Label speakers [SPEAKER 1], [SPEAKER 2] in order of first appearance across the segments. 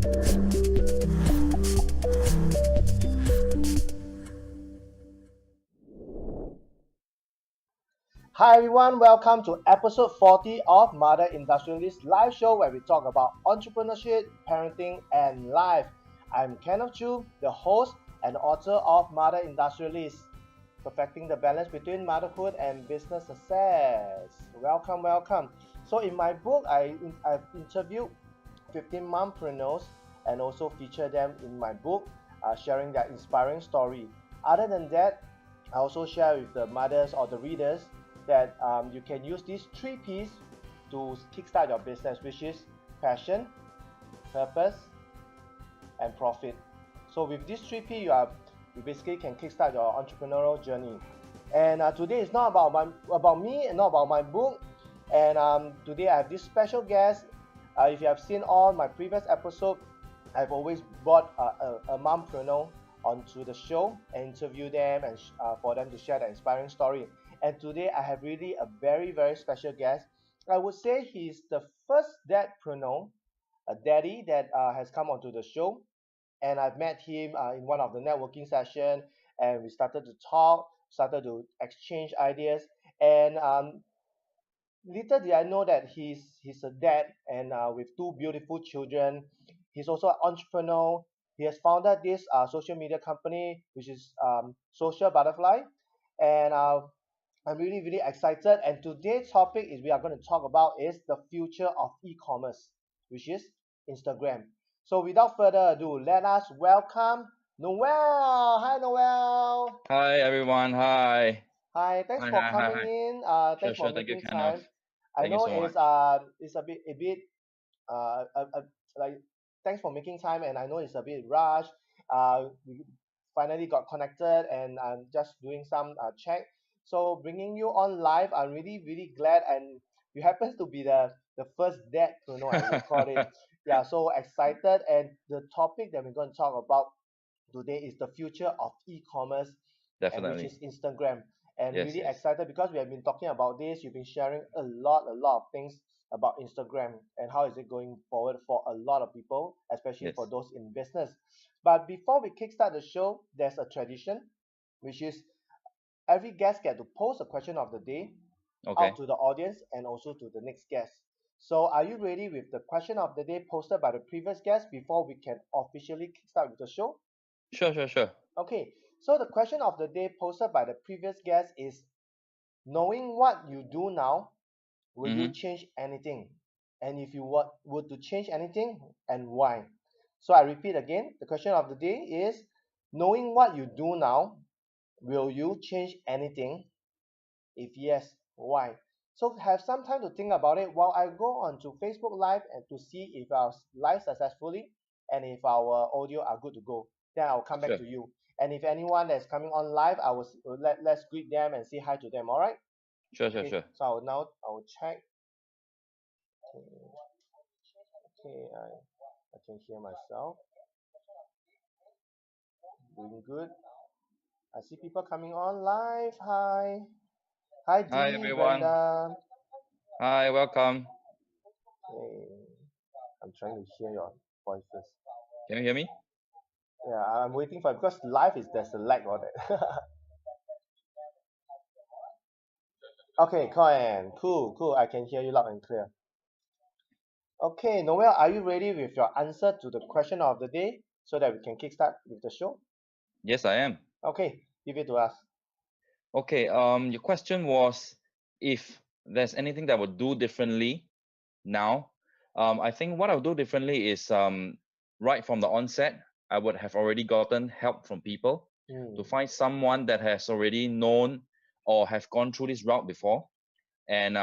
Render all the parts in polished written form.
[SPEAKER 1] Hi everyone, welcome to episode 40 of Mother Industrialist live show where we talk about entrepreneurship, parenting, and life. I'm Kenneth Choo, the host and author of Mother Industrialist, perfecting the balance between motherhood and business success. Welcome, welcome. So in my book, I've interviewed 15 mompreneurs and also feature them in my book, sharing their inspiring story. Other than that, I also share with the mothers or the readers that you can use these 3 P's to kickstart your business, which is passion, purpose, and profit. So with these 3 P, you basically can kickstart your entrepreneurial journey. And today is not about me and not about my book. And today I have this special guest. If you have seen all my previous episodes, I've always brought a mompreneur onto the show and interview them and for them to share their inspiring story. And today I have really a very, very special guest. I would say he's the first dadpreneur, a daddy that has come onto the show. And I've met him in one of the networking session, and we started to talk, started to exchange ideas. And little did I know that he's a dad and with 2 beautiful children. He's also an entrepreneur. He has founded this social media company, which is Social Butterfly. And I'm really, really excited. And today's topic is we are going to talk about is the future of e-commerce, which is Instagram. So without further ado, let us welcome Noel. Hi, Noel.
[SPEAKER 2] Hi everyone. Hi.
[SPEAKER 1] Hi. Thanks
[SPEAKER 2] Hi,
[SPEAKER 1] for
[SPEAKER 2] hi, hi,
[SPEAKER 1] coming
[SPEAKER 2] hi.
[SPEAKER 1] in.
[SPEAKER 2] Sure,
[SPEAKER 1] Thanks for
[SPEAKER 2] sure. Thank you,
[SPEAKER 1] making
[SPEAKER 2] Kenneth.
[SPEAKER 1] time. I
[SPEAKER 2] Thank you
[SPEAKER 1] know
[SPEAKER 2] so much.
[SPEAKER 1] it's a bit like thanks for making time, and I know it's a bit rushed. We finally got connected, and I'm just doing some check. So bringing you on live, I'm really really glad, and you happen to be the first dad to know I would call it. Yeah, so excited, and the topic that we're going to talk about today is the future of e-commerce, and which
[SPEAKER 2] Definitely.
[SPEAKER 1] is Instagram. And
[SPEAKER 2] Yes,
[SPEAKER 1] really
[SPEAKER 2] yes.
[SPEAKER 1] excited because we have been talking about this. You've been sharing a lot of things about Instagram and how is it going forward for a lot of people, especially for
[SPEAKER 2] Yes.
[SPEAKER 1] those in business. But before we kickstart the show, there's a tradition, which is every guest get to pose a question of the day out
[SPEAKER 2] Okay.
[SPEAKER 1] to the audience and also to the next guest. So are you ready with the question of the day posted by the previous guest before we can officially kickstart with the show?
[SPEAKER 2] Sure, sure, sure.
[SPEAKER 1] Okay, so the question of the day posted by the previous guest is, knowing what you do now, will you
[SPEAKER 2] Mm-hmm.
[SPEAKER 1] change anything? And if you would to change anything, and why? So I repeat again, the question of the day is, knowing what you do now, will you change anything? If yes, why? So have some time to think about it while I go on to Facebook Live and to see if our live successfully and if our audio are good to go. Then I'll come back
[SPEAKER 2] Sure.
[SPEAKER 1] to you. And if anyone that's coming on live, let's greet them and say hi to them. All right?
[SPEAKER 2] Sure, sure,
[SPEAKER 1] Okay.
[SPEAKER 2] sure.
[SPEAKER 1] So I'll check. Okay. I can hear myself. Doing good. I see people coming on live. Hi. Hi
[SPEAKER 2] Hi
[SPEAKER 1] Dee,
[SPEAKER 2] everyone.
[SPEAKER 1] Brenda.
[SPEAKER 2] Hi, welcome.
[SPEAKER 1] Okay. I'm trying to hear your voices.
[SPEAKER 2] Can you hear me?
[SPEAKER 1] Yeah, I'm waiting for because live is there's a lag on it. Okay, cool, cool. I can hear you loud and clear. Okay, Noel, are you ready with your answer to the question of the day so that we can kickstart with the show?
[SPEAKER 2] Yes, I am.
[SPEAKER 1] Okay, give it to us.
[SPEAKER 2] Okay, your question was if there's anything that I would do differently now. I think what I'll do differently is right from the onset, I would have already gotten help from people to
[SPEAKER 1] Hmm.
[SPEAKER 2] find someone that has already known or have gone through this route before, and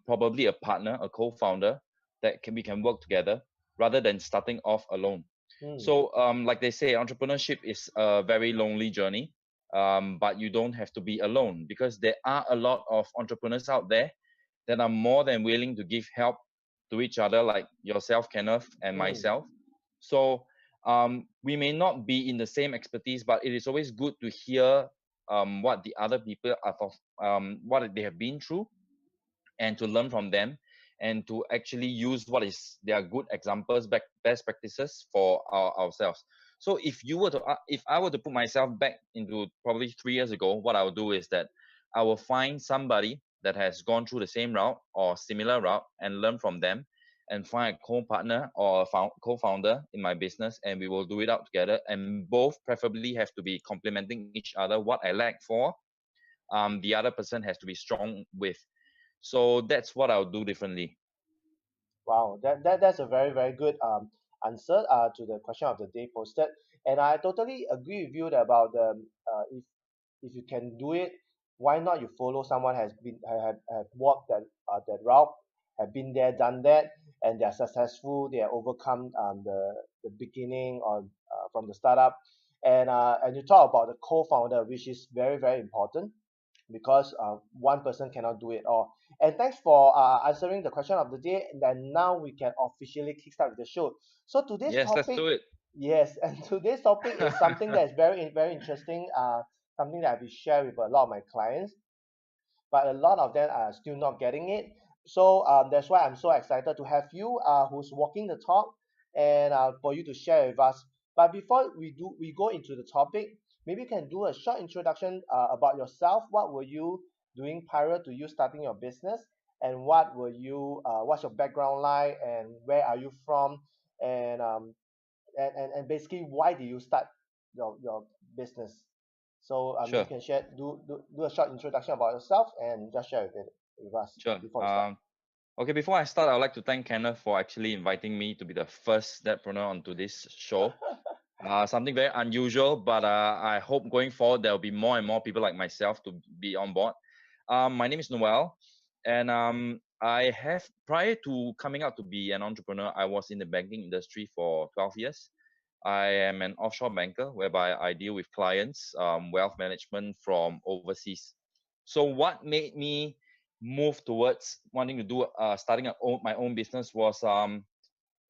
[SPEAKER 2] probably a partner, a co-founder that we can work together rather than starting off alone.
[SPEAKER 1] Hmm.
[SPEAKER 2] So like they say, entrepreneurship is a very lonely journey, but you don't have to be alone because there are a lot of entrepreneurs out there that are more than willing to give help to each other, like yourself, Kenneth, and
[SPEAKER 1] Hmm.
[SPEAKER 2] myself. So we may not be in the same expertise, but it is always good to hear what the other people are what they have been through and to learn from them. and to actually use what is their good examples, best practices for ourselves. So if I were to put myself back into probably 3 years ago, what I would do is that I will find somebody that has gone through the same route or similar route and learn from them, and find a co-partner or a co-founder in my business, and we will do it out together, and both preferably have to be complementing each other. What I lack for, the other person has to be strong with. So that's what I'll do differently.
[SPEAKER 1] Wow, that's a very, very good answer to the question of the day posted. And I totally agree with you that about the if you can do it, why not you follow someone has been have walked that route, have been there, done that, and they're successful. They have overcome the beginning or from the startup, and you talk about the co-founder, which is very, very important because one person cannot do it all. And thanks for answering the question of the day. And then now we can officially kickstart with the show. So today's
[SPEAKER 2] Yes, let's
[SPEAKER 1] topic,
[SPEAKER 2] do it.
[SPEAKER 1] yes, and today's topic is something that is very, very interesting. Something that we share with a lot of my clients, but a lot of them are still not getting it. So that's why I'm so excited to have you, who's walking the talk, and for you to share with us. But before we go into the topic, maybe you can do a short introduction about yourself. What were you doing prior to you starting your business, and what's your background like, and where are you from, and and basically why did you start your business? So maybe you
[SPEAKER 2] Sure,
[SPEAKER 1] can do a short introduction about yourself and just share with us
[SPEAKER 2] sure.
[SPEAKER 1] before we start.
[SPEAKER 2] Okay, before I start, I'd like to thank Kenneth for actually inviting me to be the first Depreneur onto this show. Something very unusual, but I hope going forward there'll be more and more people like myself to be on board. My name is Noel, and I have, prior to coming out to be an entrepreneur, I was in the banking industry for 12 years. I am an offshore banker, whereby I deal with clients, wealth management from overseas. So what made me move towards wanting to do starting my own business was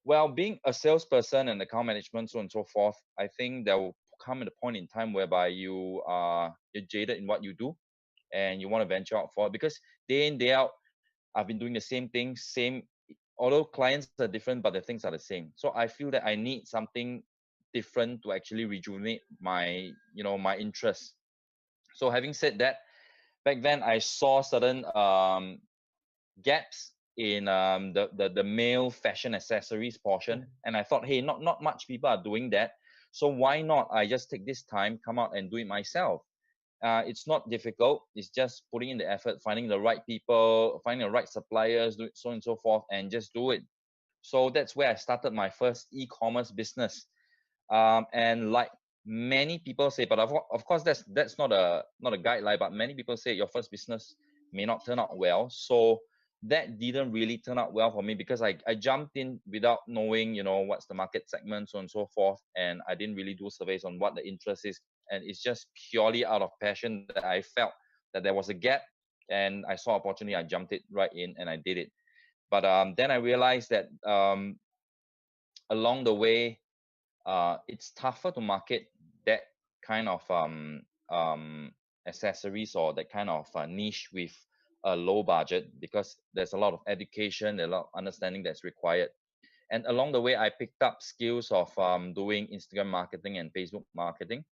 [SPEAKER 2] well, being a salesperson and account management, so on and so forth. I think there will come at a point in time whereby you're jaded in what you do, and you want to venture out for it, because day in day out I've been doing the same thing, although clients are different, but the things are the same. So I feel that I need something different to actually rejuvenate my my interest. So having said that, back then I saw certain gaps in the male fashion accessories portion, and I thought, hey, not much people are doing that, so why not I just take this time, come out and do it myself. It's not difficult. It's just putting in the effort, finding the right people, finding the right suppliers, so on and so forth, and just do it. So that's where I started my first e-commerce business. And like many people say, but of course that's not a guideline, but many people say your first business may not turn out well. So that didn't really turn out well for me, because I jumped in without knowing what's the market segment, so on and so forth, and I didn't really do surveys on what the interest is, and it's just purely out of passion that I felt that there was a gap, and I saw opportunity, I jumped it right in and I did it. But then I realized that along the way, it's tougher to market that kind of accessories, or that kind of niche with a low budget, because there's a lot of education, a lot of understanding that's required. And along the way, I picked up skills of doing Instagram marketing and Facebook marketing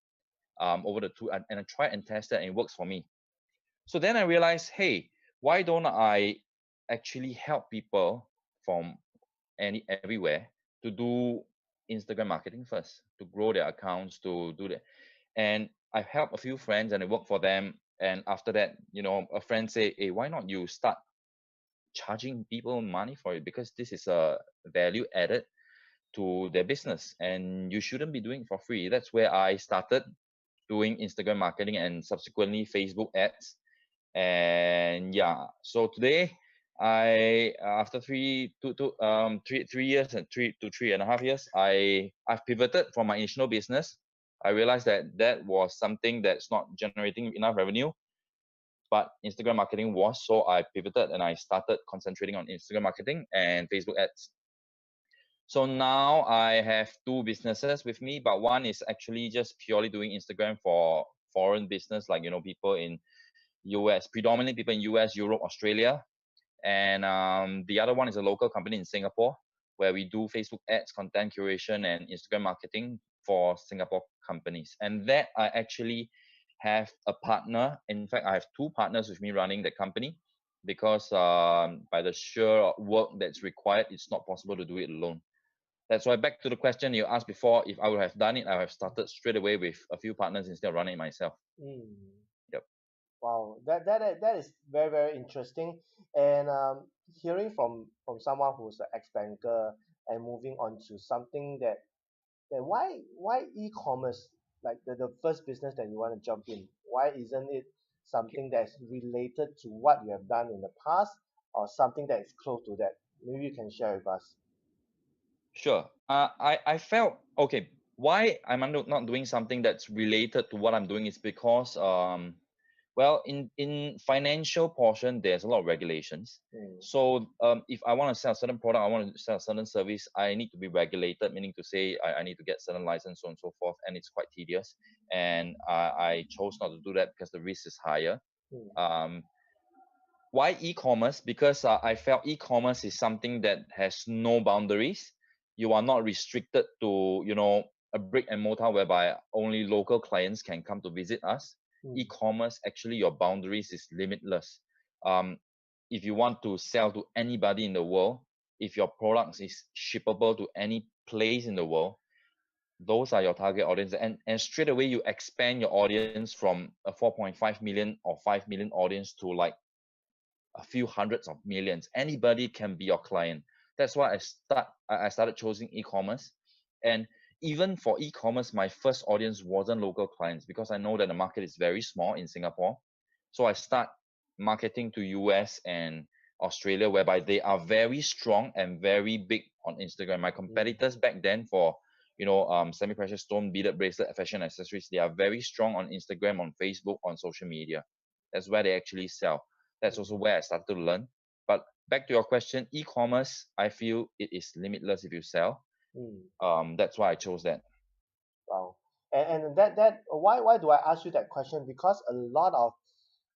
[SPEAKER 2] over the two, and I tried and tested, and it works for me. So then I realized, hey, why don't I actually help people from everywhere to do Instagram marketing first, to grow their accounts, to do that. And I've helped a few friends and I work for them. And after that, a friend say, hey, why not you start charging people money for it? Because this is a value added to their business, and you shouldn't be doing it for free. That's where I started doing Instagram marketing and subsequently Facebook ads. And yeah, so today after 3 years and 3 to 3.5 years, I've pivoted from my initial business. I realized that that was something that's not generating enough revenue, but Instagram marketing was. So I pivoted and I started concentrating on Instagram marketing and Facebook ads. So now I have two businesses with me, but one is actually just purely doing Instagram for foreign business, like people in US, predominantly people in US, Europe, Australia. and the other one is a local company in Singapore where we do Facebook ads, content curation, and Instagram marketing for Singapore companies. And that I actually have a partner. In fact, I have two partners with me running the company because by the sheer work that's required, it's not possible to do it alone. That's why, back to the question you asked before, if I would have done it, I would have started straight away with a few partners instead of running it myself.
[SPEAKER 1] Mm.
[SPEAKER 2] Yep.
[SPEAKER 1] Wow, that is very, very interesting. And hearing from someone who's an ex-banker and moving on to something that why e-commerce, like the first business that you want to jump in, why isn't it
[SPEAKER 2] Okay.
[SPEAKER 1] something that's related to what you have done in the past or something that is close to that? Maybe you can share with us.
[SPEAKER 2] Sure. I felt okay. Why I'm not doing something that's related to what I'm doing is because well, in financial portion, there's a lot of regulations.
[SPEAKER 1] Mm,
[SPEAKER 2] So if I want to sell a certain product, I want to sell a certain service, I need to be regulated, meaning to say I need to get certain license, so on and so forth, and it's quite tedious. And I chose not to do that because the risk is higher.
[SPEAKER 1] mm,
[SPEAKER 2] Um, why e-commerce? Because I felt e-commerce is something that has no boundaries. You are not restricted to, a brick and mortar whereby only local clients can come to visit us.
[SPEAKER 1] mm,
[SPEAKER 2] E-commerce, actually, your boundaries is limitless. Um, if you want to sell to anybody in the world, if your products is shippable to any place in the world, those are your target audience, and straight away you expand your audience from a 4.5 million or 5 million audience to like a few hundreds of millions. Anybody can be your client. That's why I started choosing e-commerce. And even for e-commerce, my first audience wasn't local clients because I know that the market is very small in Singapore. So I start marketing to US and Australia, whereby they are very strong and very big on Instagram. My
[SPEAKER 1] mm,
[SPEAKER 2] competitors back then for semi-precious stone, beaded bracelet, fashion accessories, they are very strong on Instagram, on Facebook, on social media. That's where they actually sell. That's also
[SPEAKER 1] mm,
[SPEAKER 2] where I started to learn. But back to your question, e-commerce, I feel it is limitless if you sell.
[SPEAKER 1] mm.
[SPEAKER 2] That's why I chose that.
[SPEAKER 1] Wow. And that why do I ask you that question? Because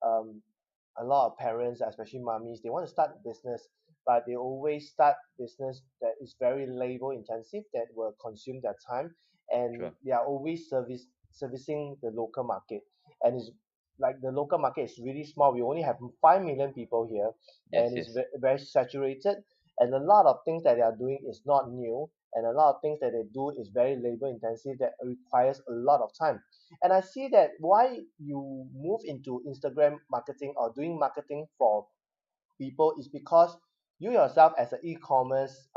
[SPEAKER 1] um, a lot of parents, especially mummies, they want to start a business, but they always start business that is very labor intensive, that will consume their time, and
[SPEAKER 2] Sure.
[SPEAKER 1] they are always servicing the local market, and it's like the local market is really small. We only have 5 million people here,
[SPEAKER 2] Yes,
[SPEAKER 1] and it's
[SPEAKER 2] yes.
[SPEAKER 1] very saturated, and a lot of things that they are doing is not new, and a lot of things that they do is very labor intensive that requires a lot of time. And I see that why you move into Instagram marketing or doing marketing for people is because you yourself as an e-commerce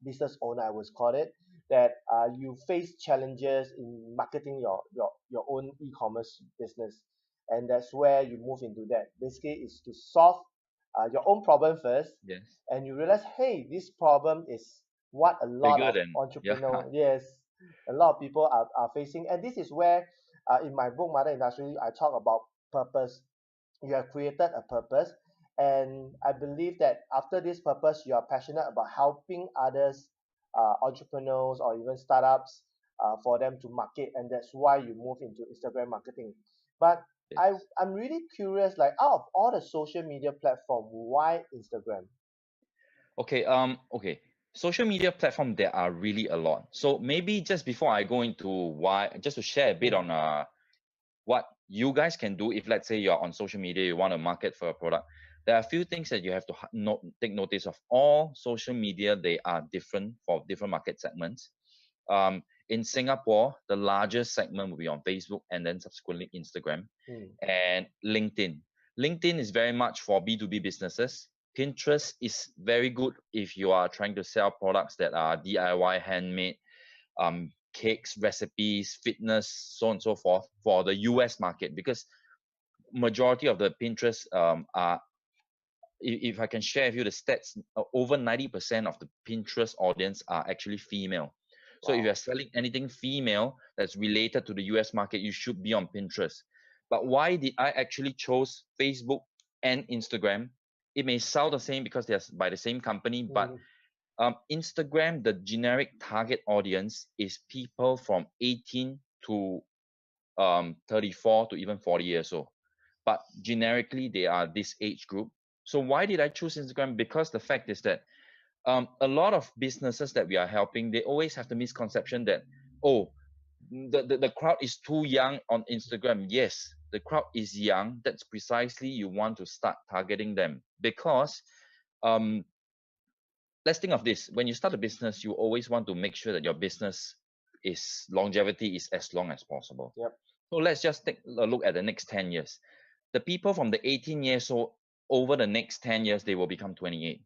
[SPEAKER 1] business owner, I would call it, that you face challenges in marketing your own e-commerce business. And that's where you move into that. Basically, is to solve your own problem first,
[SPEAKER 2] Yes.
[SPEAKER 1] and you realize, hey, this problem is what a lot
[SPEAKER 2] Bigger
[SPEAKER 1] of
[SPEAKER 2] than, yeah.
[SPEAKER 1] entrepreneurs, yes, a lot of people are facing. And this is where, in my book, Mother Industry, I talk about purpose. You have created a purpose, and I believe that after this purpose you are passionate about helping others, entrepreneurs or even startups, for them to market, and that's why you move into Instagram marketing. But I
[SPEAKER 2] Yes.
[SPEAKER 1] I'm really curious, like out of all the social media platform, why Instagram?
[SPEAKER 2] Okay. Social media platform, there are really a lot. So maybe just before I go into why, just to share a bit
[SPEAKER 1] Mm,
[SPEAKER 2] on what you guys can do if, let's say, you're on social media, you want to market for a product. There are a few things that you have to take notice of. All social media, they are different for different market segments. In Singapore, the largest segment will be on Facebook and then subsequently Instagram
[SPEAKER 1] mm,
[SPEAKER 2] and LinkedIn. LinkedIn is very much for B2B businesses. Pinterest is very good if you are trying to sell products that are DIY, handmade, cakes, recipes, fitness, so on and so forth for the US market, because majority of the Pinterest are, if I can share with you the stats, over 90% of the Pinterest audience are actually female. So if you're
[SPEAKER 1] wow.
[SPEAKER 2] selling anything female that's related to the US market, you should be on Pinterest. But why did I actually chose Facebook and Instagram? It may sound the same because they're by the same company, but
[SPEAKER 1] Mm,
[SPEAKER 2] Instagram, the generic target audience is people from 18 to 34 to even 40 years old. But generically, they are this age group. So why did I choose Instagram? Because the fact is that a lot of businesses that we are helping, they always have the misconception that, oh, the crowd is too young on Instagram. Yes, the crowd is young. That's precisely you want to start targeting them, because um, let's think of this. When you start a business, you always want to make sure that your business is longevity is as long as possible.
[SPEAKER 1] Yep.
[SPEAKER 2] So let's just take a look at the next 10 years. The people from the 18 years old, over the next 10 years, they will become 28.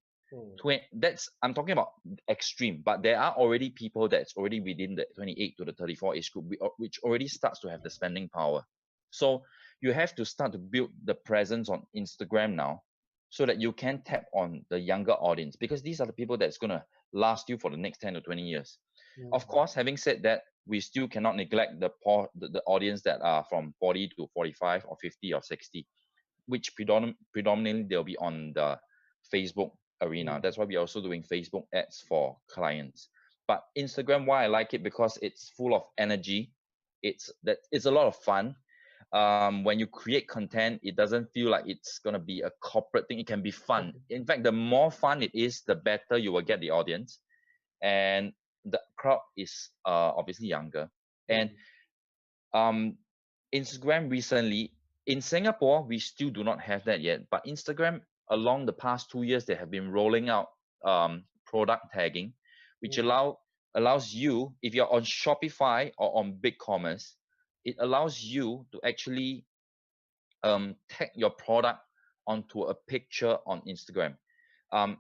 [SPEAKER 2] That's, I'm talking about extreme, but there are already people that's already within the 28 to the 34 age group, which already starts to have the spending power. So you have to start to build the presence on Instagram now, so that you can tap on the younger audience, because these are the people that's going to last you for the next 10 to 20 years. Of course, having said that, we still cannot neglect the audience that are from 40 to 45 or 50 or 60, which predominantly they'll be on the Facebook arena. That's why we're also doing Facebook ads for clients. But Instagram, why I like it, because it's full of energy. It's a lot of fun. When you create content, it doesn't feel like it's gonna be a corporate thing. It can be fun. In fact, the more fun it is, the better you will get the audience, and the crowd is obviously younger. And Instagram recently, in Singapore, we still do not have that yet. But Instagram, along the past 2 years, they have been rolling out product tagging, which allows you, if you're on Shopify or on BigCommerce, it allows you to actually tag your product onto a picture on Instagram.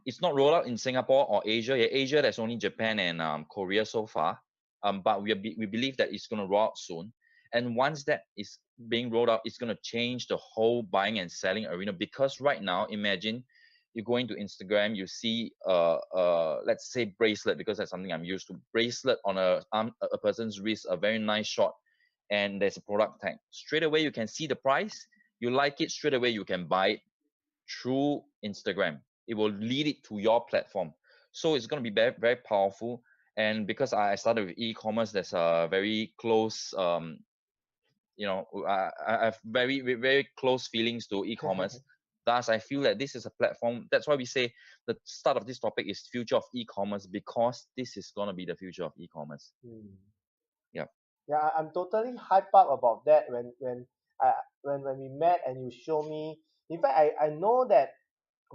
[SPEAKER 2] It's not rolled out in Singapore or Asia. Yeah, Asia, there's only Japan and Korea so far. But we believe that it's going to roll out soon. And once that is being rolled out, it's going to change the whole buying and selling arena. Because right now, imagine you go into Instagram, you see let's say bracelet, because that's something I'm used to. Bracelet on a person's wrist, a very nice shot, and there's a product tag. Straight away, you can see the price. You like it, straight away you can buy it through Instagram. It will lead it to your platform. So it's going to be very, very powerful. And because I started with e-commerce, there's a very close, I have very, very close feelings to e-commerce. Thus, I feel that this is a platform. That's why we say the start of this topic is future of e-commerce, because this is going to be the future of e-commerce. Yeah.
[SPEAKER 1] Yeah, I'm totally hyped up about that when we met and you show me. In fact, I know that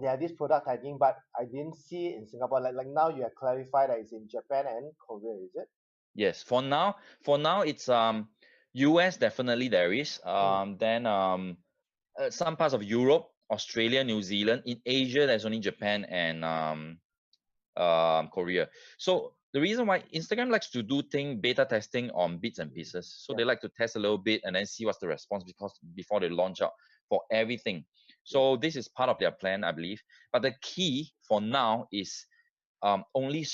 [SPEAKER 1] there are this product tagging, but I didn't see it in Singapore. Like now you have clarified that it's in Japan and Korea, is it?
[SPEAKER 2] Yes. For now, it's US definitely there is. Then some parts of Europe, Australia, New Zealand. In Asia, there's only Japan and Korea. So the reason why Instagram likes to do beta testing on bits and pieces. So they like to test a little bit and then see what's the response, because before they launch out for everything. So this is part of their plan, I believe. But the key for now is only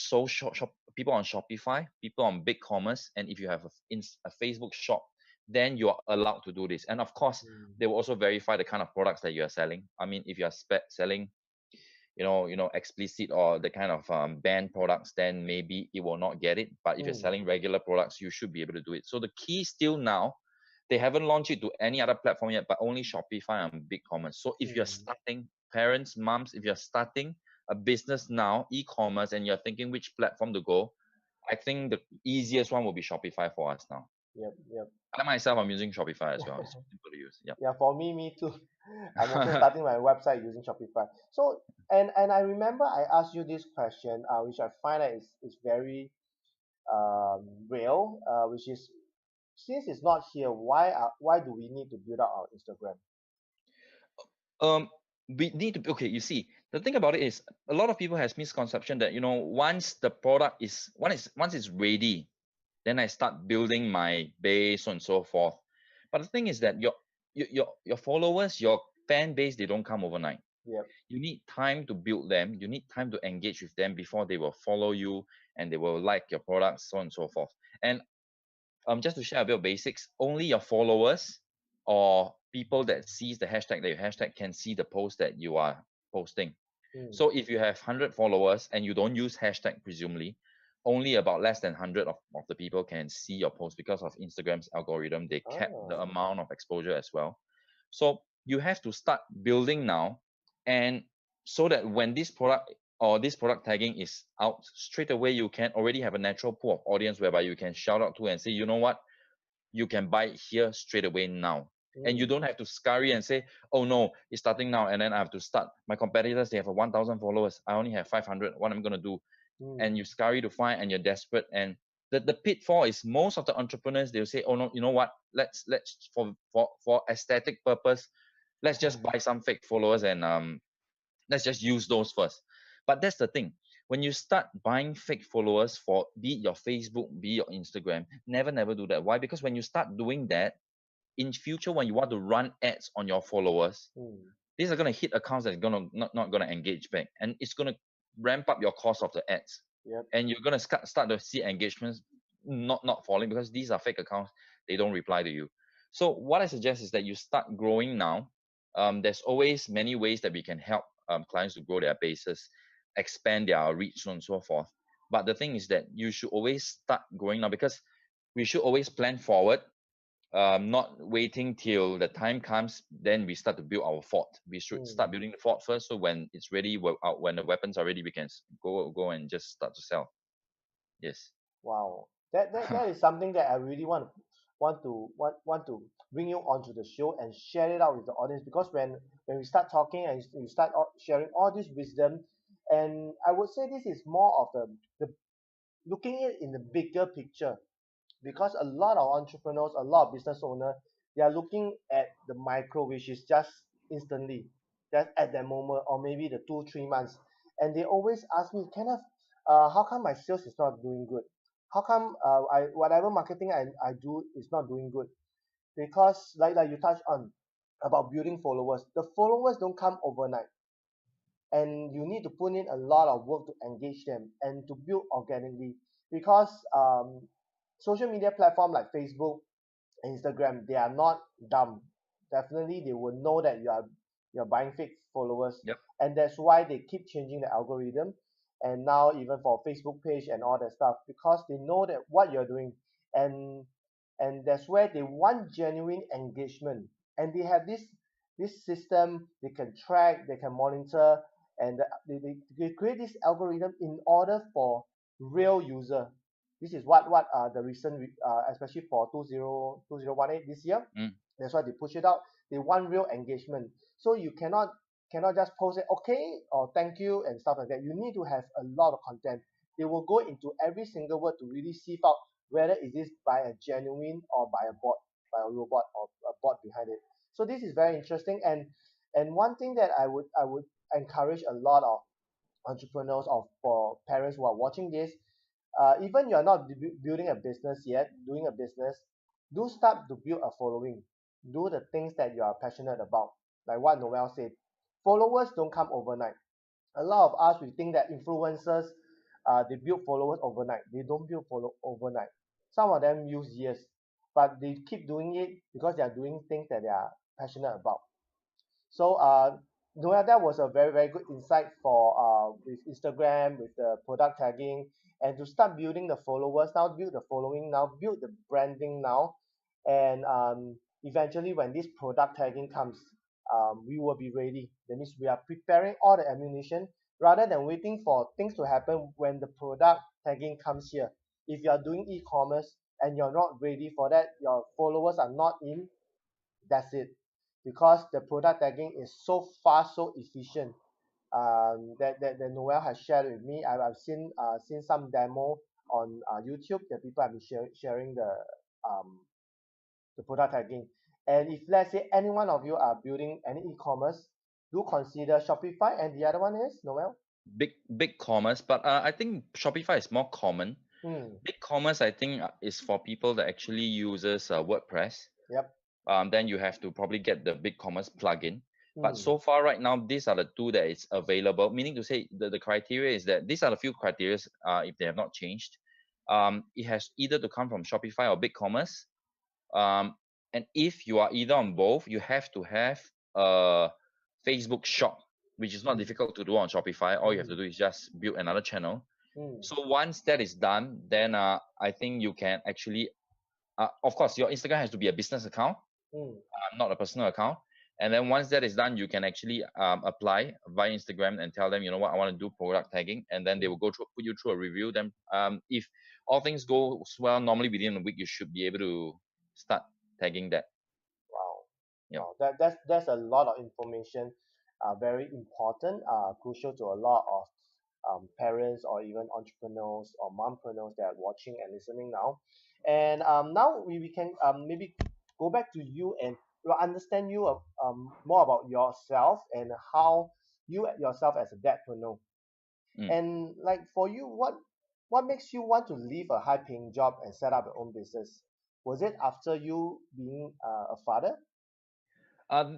[SPEAKER 2] people on Shopify, people on BigCommerce, and if you have a Facebook shop, then you are allowed to do this. And of course, they will also verify the kind of products that you are selling. I mean, if you are selling explicit or the kind of banned products, then maybe it will not get it. But if you're selling regular products, you should be able to do it. So the key still now, they haven't launched it to any other platform yet, but only Shopify and BigCommerce. So if you're starting, parents, moms, if you're starting a business now, e-commerce, and you're thinking which platform to go, I think the easiest one will be Shopify for us now.
[SPEAKER 1] Yep.
[SPEAKER 2] I myself, I'm using Shopify as well. It's simple to use. Yeah.
[SPEAKER 1] Yeah, for me too. I'm also starting my website using Shopify. So, and I remember I asked you this question, which I find that is very real, which is, since it's not here, why do we need to build out our Instagram?
[SPEAKER 2] We need to, okay, you see, the thing about it is a lot of people has misconception that, once the product is once it's ready, then I start building my base, so on and so forth. But the thing is that your followers, your fan base, they don't come overnight.
[SPEAKER 1] Yep.
[SPEAKER 2] You need time to build them. You need time to engage with them before they will follow you and they will like your products, so on and so forth. And just to share a bit of basics, only your followers or people that sees the hashtag that you hashtag can see the post that you are posting. So if you have 100 followers and you don't use hashtag, presumably, only about less than 100 of the people can see your post, because of Instagram's algorithm. They cap the amount of exposure as well. So you have to start building now. And so that when this product or this product tagging is out, straight away you can already have a natural pool of audience whereby you can shout out to and say, you know what, you can buy it here straight away now. And you don't have to scurry and say, oh no, it's starting now, and then I have to start. My competitors, they have 1,000 followers. I only have 500. What am I going to do? And you scurry to find, and you're desperate. And the pitfall is most of the entrepreneurs, they'll say, oh no, you know what? Let's for aesthetic purpose, let's just buy some fake followers and let's just use those first. But that's the thing. When you start buying fake followers for be it your Facebook, be it your Instagram, never do that. Why? Because when you start doing that, in future when you want to run ads on your followers, these are going to hit accounts that are going to not going to engage back, and it's going to ramp up your cost of the ads. And you're going to start to see engagements not falling because these are fake accounts. They don't reply to you. So what I suggest is that you start growing now. There's always many ways that we can help clients to grow their bases, expand their reach, so on and so forth. But the thing is that you should always start growing now, because we should always plan forward, not waiting till the time comes, then we start to build our fort. We should start building the fort first, so when it's ready, when the weapons are ready, we can go and just start to sell. Yes.
[SPEAKER 1] Wow, that is something that I really want to bring you onto the show and share it out with the audience, because when we start talking and you start sharing all this wisdom, and I would say this is more of the looking it in the bigger picture, because a lot of entrepreneurs, a lot of business owners, they are looking at the micro, which is just instantly, just at that moment, or maybe the 2 3 months, and they always ask me, Kenneth, how come my sales is not doing good? How come I whatever marketing I do is not doing good? Because like you touched on about building followers, the followers don't come overnight, and you need to put in a lot of work to engage them and to build organically, because social media platform like Facebook, Instagram, they are not dumb. Definitely, they will know that you're buying fake followers,
[SPEAKER 2] Yep.
[SPEAKER 1] and that's why they keep changing the algorithm. And now even for Facebook page and all that stuff, because they know that what you're doing, and that's where they want genuine engagement, and they have this system they can track, they can monitor, and they create this algorithm in order for real user. This is what the recent especially for 2018 this year, that's why they push it out. They want real engagement, so you cannot just post it okay or thank you and stuff like that. You need to have a lot of content. They will go into every single word to really sieve out whether is this by a genuine or by a bot, by a robot or a bot behind it. So this is very interesting, and one thing that I would encourage a lot of entrepreneurs or for parents who are watching this, even you're not building a business yet, doing a business, do start to build a following. Do the things that you are passionate about. Like what Noel said, followers don't come overnight. A lot of us, we think that influencers, they build followers overnight. They don't build follow overnight. Some of them use years, but they keep doing it because they are doing things that they are passionate about. So, Noel, that was a very, very good insight for with Instagram, with the product tagging, and to start building the followers now, build the following now, build the branding now, and eventually when this product tagging comes, we will be ready. That means we are preparing all the ammunition rather than waiting for things to happen when the product tagging comes here. If you are doing e-commerce and you're not ready for that, your followers are not in, that's it, because the product tagging is so fast, so efficient. That Noel has shared with me. I've seen some demo on YouTube that people have been sharing the product tagging. And if let's say any one of you are building any e-commerce, do consider Shopify. And the other one is Noel.
[SPEAKER 2] Big commerce, but I think Shopify is more common. Big commerce, I think, is for people that actually uses WordPress.
[SPEAKER 1] Yep.
[SPEAKER 2] Then you have to probably get the big commerce plugin. But so far right now, these are the two that is available, meaning to say the criteria is that these are the few criteria, if they have not changed. It has either to come from Shopify or big commerce. And if you are either on both, you have to have a Facebook shop, which is not difficult to do on Shopify. All you have to do is just build another channel. So once that is done, then I think you can actually, of course, your Instagram has to be a business account, not a personal account. And then once that is done, you can actually apply via Instagram and tell them, you know what, I want to do product tagging, and then they will go through, put you through a review. Then if all things go well, normally within a week you should be able to start tagging that.
[SPEAKER 1] Wow.
[SPEAKER 2] Yeah.
[SPEAKER 1] Wow. That's a lot of information, very important, crucial to a lot of parents or even entrepreneurs or mompreneurs that are watching and listening now. And now we can maybe go back to you and understand you more about yourself and how you yourself as a dadpreneur.
[SPEAKER 2] Mm.
[SPEAKER 1] And like for you, what makes you want to leave a high-paying job and set up your own business? Was it after you being a father?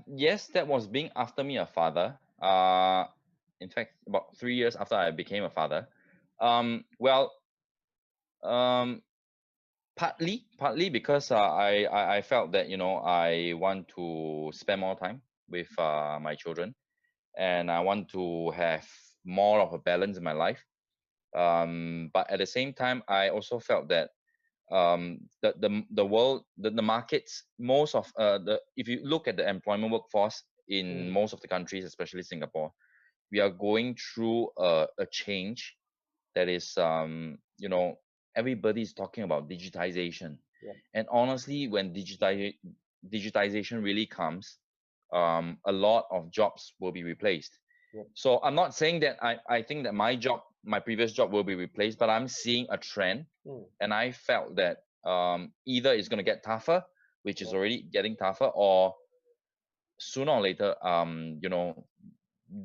[SPEAKER 2] Yes, that was being after me a father. In fact, about 3 years after I became a father. Well, um, partly because I felt that, you know, I want to spend more time with my children, and I want to have more of a balance in my life. But at the same time, I also felt that the world, the markets, most of the if you look at the employment workforce in
[SPEAKER 1] Mm,
[SPEAKER 2] most of the countries, especially Singapore, we are going through a change that is, you know, everybody's talking about digitization.
[SPEAKER 1] yep,
[SPEAKER 2] And honestly, when digitization really comes, a lot of jobs will be replaced.
[SPEAKER 1] yep,
[SPEAKER 2] So I'm not saying that I think that my previous job will be replaced, but I'm seeing a trend,
[SPEAKER 1] mm,
[SPEAKER 2] and I felt that either it's going to get tougher, which is
[SPEAKER 1] yep,
[SPEAKER 2] already getting tougher, or sooner or later, you know,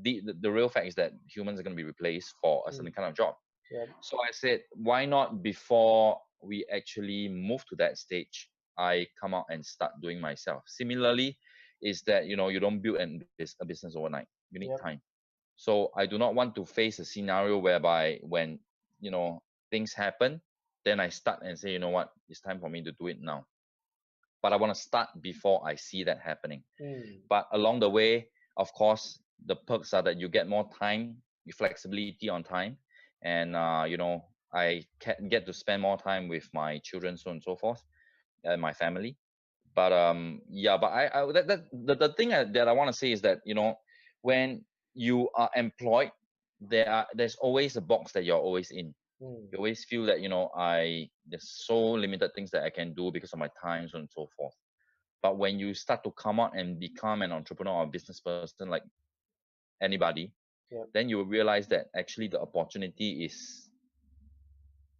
[SPEAKER 2] the real fact is that humans are going to be replaced for a certain
[SPEAKER 1] mm,
[SPEAKER 2] kind of job.
[SPEAKER 1] yep,
[SPEAKER 2] So I said, why not, before we actually move to that stage, I come out and start doing myself. Similarly, is that, you know, you don't build a business overnight. You need
[SPEAKER 1] yep,
[SPEAKER 2] time. So I do not want to face a scenario whereby when, you know, things happen, then I start and say, you know what, it's time for me to do it now. But I want to start before I see that happening.
[SPEAKER 1] mm,
[SPEAKER 2] But along the way, of course, the perks are that you get more time, flexibility on time, and you know, I can get to spend more time with my children, so on and so forth, and my family. But yeah, but the thing that I want to say is that, you know, when you are employed, there's always a box that you're always in.
[SPEAKER 1] mm,
[SPEAKER 2] You always feel that, you know, there's so limited things that I can do because of my time, so on and so forth. But when you start to come out and become an entrepreneur or a business person like anybody,
[SPEAKER 1] yep,
[SPEAKER 2] then you will realize that actually the opportunity is,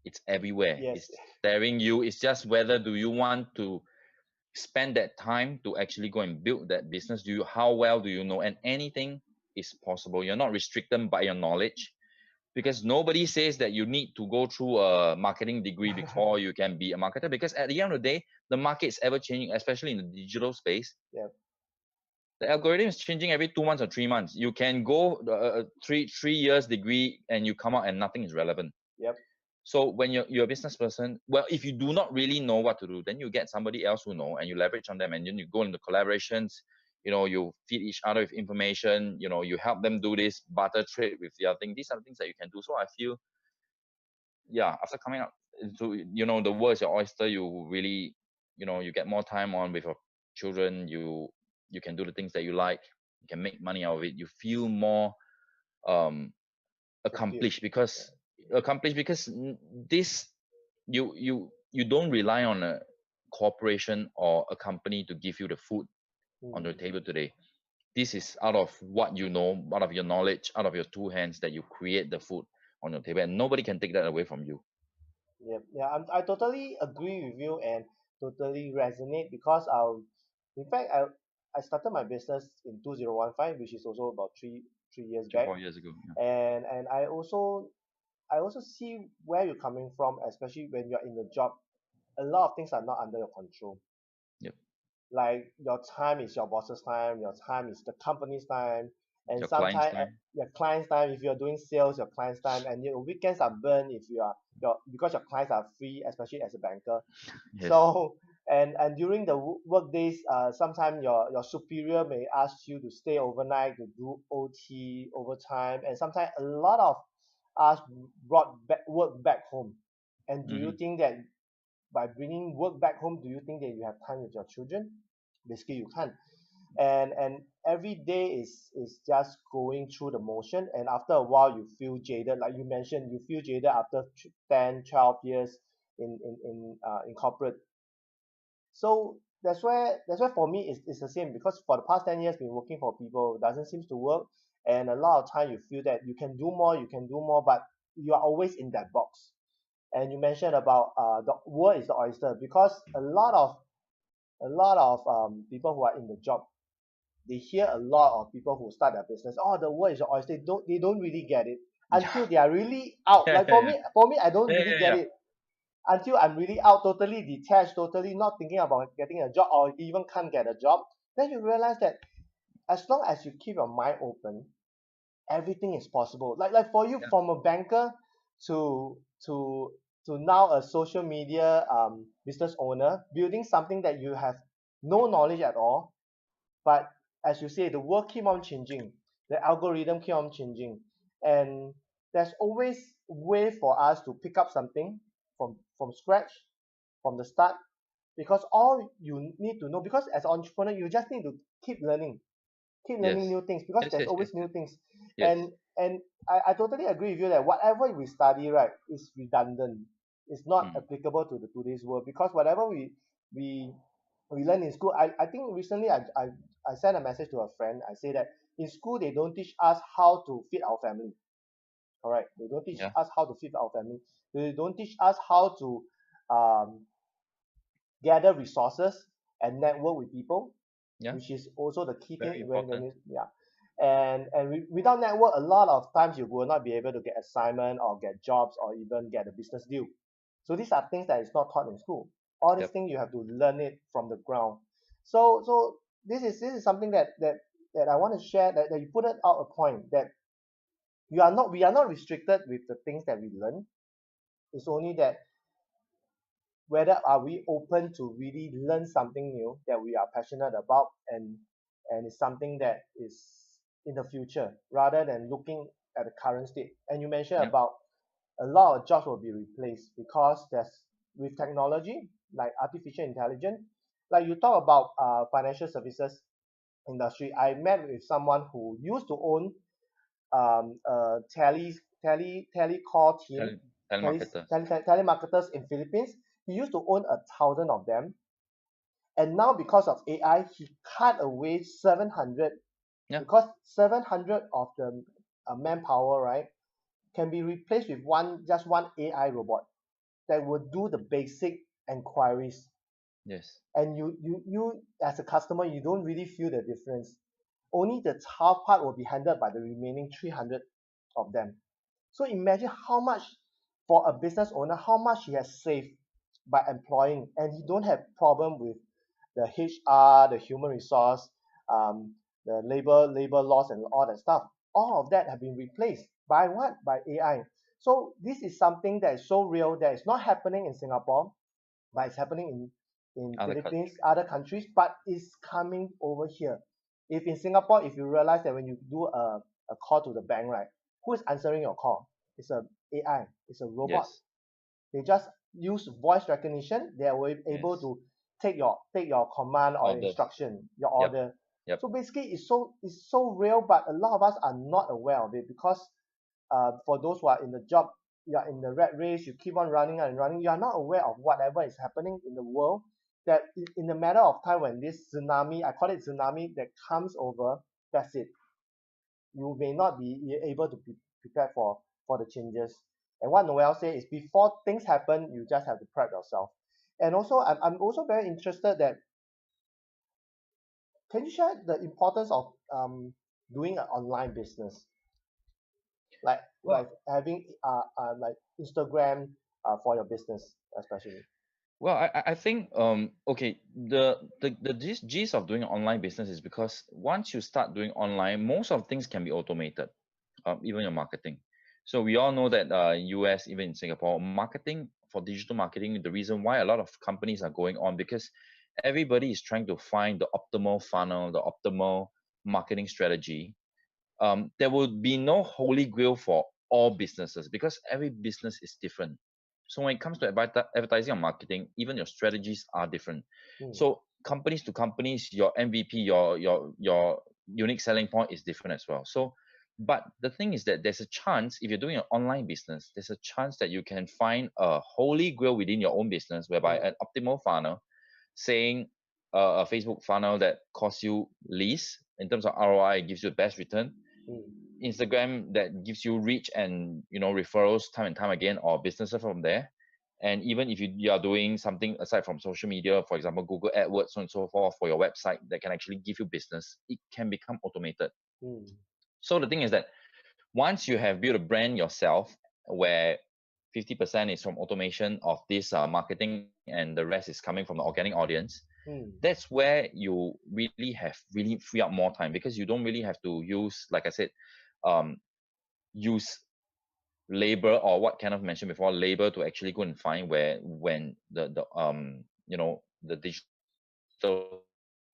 [SPEAKER 2] it's everywhere.
[SPEAKER 1] yes,
[SPEAKER 2] It's staring you. It's just whether do you want to spend that time to actually go and build that business. Do you, how well do you know? And anything is possible. You're not restricted by your knowledge, because nobody says that you need to go through a marketing degree before you can be a marketer, because at the end of the day, the market is ever changing, especially in the digital space.
[SPEAKER 1] yep,
[SPEAKER 2] The algorithm is changing every 2 months or 3 months. You can go three years degree and you come out and nothing is relevant.
[SPEAKER 1] yep,
[SPEAKER 2] So when you're a business person, well, if you do not really know what to do, then you get somebody else who know and you leverage on them, and then you go into collaborations. You know, you feed each other with information. You know, you help them do this, barter trade with the other thing. These are the things that you can do. So I feel, yeah, after coming out into, you know, the world is your oyster. You really, you know, you get more time on with your children. You can do the things that you like. You can make money out of it. You feel more um
[SPEAKER 1] fulfilled,
[SPEAKER 2] because accomplished because this, you don't rely on a corporation or a company to give you the food
[SPEAKER 1] yeah,
[SPEAKER 2] on the
[SPEAKER 1] mm,
[SPEAKER 2] table today. This is out of what you know, out of your knowledge, out of your two hands, that you create the food on your table, and nobody can take that away from you.
[SPEAKER 1] yep, yeah, I totally agree with you and totally resonate because in fact, I started my business in 2015, which is also about three years
[SPEAKER 2] Three,
[SPEAKER 1] back,
[SPEAKER 2] 4 years ago. Yeah.
[SPEAKER 1] and I also see where you're coming from, especially when you're in the job. A lot of things are not under your control.
[SPEAKER 2] Yep.
[SPEAKER 1] Like your time is your boss's time, your time is the company's time, and
[SPEAKER 2] Your clients
[SPEAKER 1] sometimes
[SPEAKER 2] time.
[SPEAKER 1] your client's time. If you're doing sales, your client's time, and your weekends are burned if you are because your clients are free, especially as a banker.
[SPEAKER 2] Yes.
[SPEAKER 1] So and during the work days, sometimes your superior may ask you to stay overnight to do OT overtime, and sometimes a lot of us brought back work back home. And do you
[SPEAKER 2] Hmm.
[SPEAKER 1] think that by bringing work back home, do you think that you have time with your children? Basically, you can't. and every day is just going through the motion, and after a while you feel jaded, like you mentioned, you feel jaded after 10, 12 years in corporate. So that's why for me it's the same, because for the past 10 years been working for people doesn't seem to work, and a lot of time you feel that you can do more, but you are always in that box. And you mentioned about the world is the oyster, because a lot of people who are in the job, they hear a lot of people who start their business, oh, the world is the oyster. They don't really get it
[SPEAKER 2] Yeah.
[SPEAKER 1] until they are really out.
[SPEAKER 2] Yeah.
[SPEAKER 1] Like for me, I don't
[SPEAKER 2] Yeah.
[SPEAKER 1] really
[SPEAKER 2] Yeah.
[SPEAKER 1] get
[SPEAKER 2] Yeah.
[SPEAKER 1] it until I'm really out, totally detached, totally not thinking about getting a job, or even can't get a job. Then you realize that as long as you keep your mind open, everything is possible. Like for you,
[SPEAKER 2] Yeah.
[SPEAKER 1] from a banker to to to now a social media business owner, building something that you have no knowledge at all. But as you say, the world keep on changing, the algorithm keep on changing, and there's always way for us to pick up something from scratch, from the start, because all you need to know, because as an entrepreneur you just need to keep learning
[SPEAKER 2] Yes.
[SPEAKER 1] new things, because
[SPEAKER 2] Yes.
[SPEAKER 1] there's
[SPEAKER 2] Yes. Yes.
[SPEAKER 1] always new
[SPEAKER 2] Yes.
[SPEAKER 1] things.
[SPEAKER 2] Yes.
[SPEAKER 1] And I totally agree with you that whatever we study, right, is redundant. It's not
[SPEAKER 2] Mm.
[SPEAKER 1] applicable to the today's world, because whatever we we learn in school, I think recently I sent a message to a friend. I say that in school they don't teach us how to feed our family. All right, they don't teach
[SPEAKER 2] Yeah.
[SPEAKER 1] us how to feed our family. They don't teach us how to um, gather resources and network with people,
[SPEAKER 2] Yeah.
[SPEAKER 1] which is also the key
[SPEAKER 2] Very
[SPEAKER 1] thing when
[SPEAKER 2] important.
[SPEAKER 1] you, yeah. And without network, a lot of times you will not be able to get assignment or get jobs or even get a business deal. So these are things that is not taught in school. All these
[SPEAKER 2] Yep.
[SPEAKER 1] things you have to learn it from the ground. So this is something that I want to share, that you put it out a point that we are not restricted with the things that we learn. It's only that whether are we open to really learn something new that we are passionate about, and it's something that is in the future rather than looking at the current state. And you mentioned
[SPEAKER 2] Yep.
[SPEAKER 1] about a lot of jobs will be replaced because there's with technology like artificial intelligence. Like you talk about financial services industry, I met with someone who used to own a telecall team,
[SPEAKER 2] Tele telemarketers.
[SPEAKER 1] telemarketers in Philippines. He used to own 1,000 of them, and now because of AI, he cut away 700,
[SPEAKER 2] Yeah.
[SPEAKER 1] because 700 of the manpower, right, can be replaced with just one AI robot that will do the basic enquiries.
[SPEAKER 2] Yes.
[SPEAKER 1] And you as a customer, you don't really feel the difference. Only the tough part will be handled by the remaining 300 of them. So imagine how much, for a business owner, how much he has saved by employing, and he don't have problem with the HR, the human resource, the labor laws and all that stuff. All of that have been replaced by what? By AI. So this is something that is so real, that is not happening in Singapore, but it's happening in
[SPEAKER 2] Other
[SPEAKER 1] Philippines,
[SPEAKER 2] countries.
[SPEAKER 1] other countries, but it's coming over here. If in Singapore, if you realize that when you do a call to the bank, right, who is answering your call? It's a AI, it's a robot.
[SPEAKER 2] Yes.
[SPEAKER 1] They just use voice recognition. They are able
[SPEAKER 2] Yes.
[SPEAKER 1] to take your command or
[SPEAKER 2] Orders.
[SPEAKER 1] instruction, your
[SPEAKER 2] Yep.
[SPEAKER 1] order.
[SPEAKER 2] Yep.
[SPEAKER 1] So basically, it's so real, but a lot of us are not aware of it, because for those who are in the job, you are in the rat race, you keep on running and running, you are not aware of whatever is happening in the world, that in a matter of time, when this tsunami, I call it tsunami, that comes over, that's it. You may not be able to be prepared for the changes. And what Noel said is, before things happen, you just have to prep yourself. And also, I'm also very interested that, can you share the importance of doing an online business, like
[SPEAKER 2] Well,
[SPEAKER 1] having like Instagram for your business especially.
[SPEAKER 2] I think okay, the gist of doing online business is because once you start doing online, most of things can be automated, even your marketing. So we all know that US, even in Singapore, marketing for digital marketing, the reason why a lot of companies are going on, because everybody is trying to find the optimal funnel, the optimal marketing strategy. There will be no holy grail for all businesses because every business is different. So when it comes to advertising and marketing, even your strategies are different.
[SPEAKER 1] Hmm.
[SPEAKER 2] So companies to companies, your MVP, your unique selling point is different as well. So, but the thing is that there's a chance, if you're doing an online business, there's a chance that you can find a holy grail within your own business, whereby an optimal funnel, saying a Facebook funnel that costs you least in terms of ROI, gives you the best return. Instagram that gives you reach and referrals time and time again, or businesses from there. And even if you are doing something aside from social media, for example, Google AdWords, so on and so forth, for your website that can actually give you business, it can become automated. So the thing is that once you have built a brand yourself, where 50% is from automation of this marketing and the rest is coming from the organic audience, that's where you really free up more time, because you don't really have to use, like I said, use labor, or what Kenneth mentioned before, labor, to actually go and find when the digital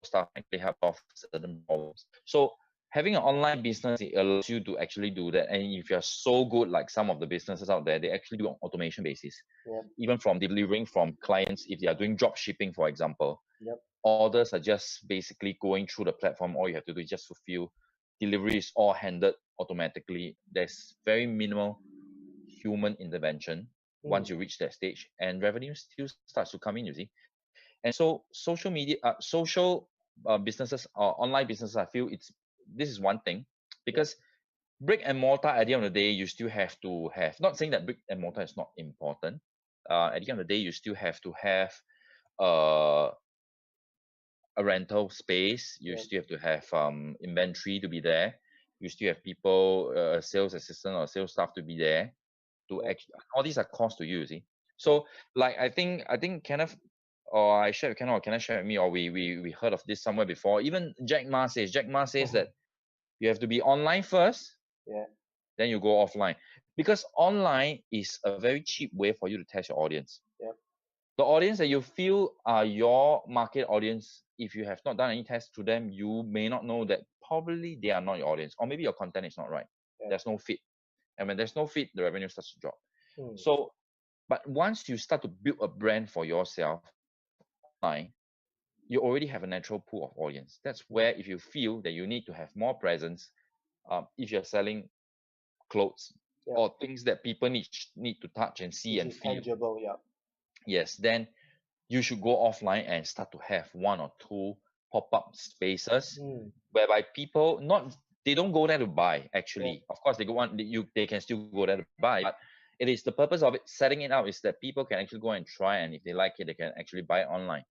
[SPEAKER 2] stuff actually help off certain problems. So having an online business, it allows you to actually do that. And if you're so good, like some of the businesses out there, they actually do on automation basis. Even from delivering from clients, if they are doing drop shipping, for example, orders are just basically going through the platform. All you have to do is just fulfill. Delivery is all handled automatically. There's very minimal human intervention once you reach that stage, and revenue still starts to come in, you see. And so social media, businesses or online businesses, I feel this is one thing, because brick and mortar, at the end of the day, you still have to have, not saying that brick and mortar is not important. At the end of the day, you still have to have a rental space. You still have to have inventory to be there. You still have people, sales assistant or sales staff to be there. All these are costs to you, see. So like I think Kenneth, or I shared with Kenneth, or Kenneth shared with me, or we heard of this somewhere before. Even Jack Ma says that you have to be online first, then you go offline, because online is a very cheap way for you to test your audience. The audience that you feel are your market audience, if you have not done any tests to them, you may not know that probably they are not your audience, or maybe your content is not right. There's no fit. And when there's no fit, the revenue starts to drop. So, but once you start to build a brand for yourself online, you already have a natural pool of audience. That's where, if you feel that you need to have more presence, if you're selling clothes or things that people need to touch and see and feel,
[SPEAKER 1] tangible,
[SPEAKER 2] yes, then you should go offline and start to have one or two pop-up spaces whereby people they don't go there to buy. Actually, of course, they can still go there to buy, but it is the purpose of it, setting it out, is that people can actually go and try, and if they like it, they can actually buy it online.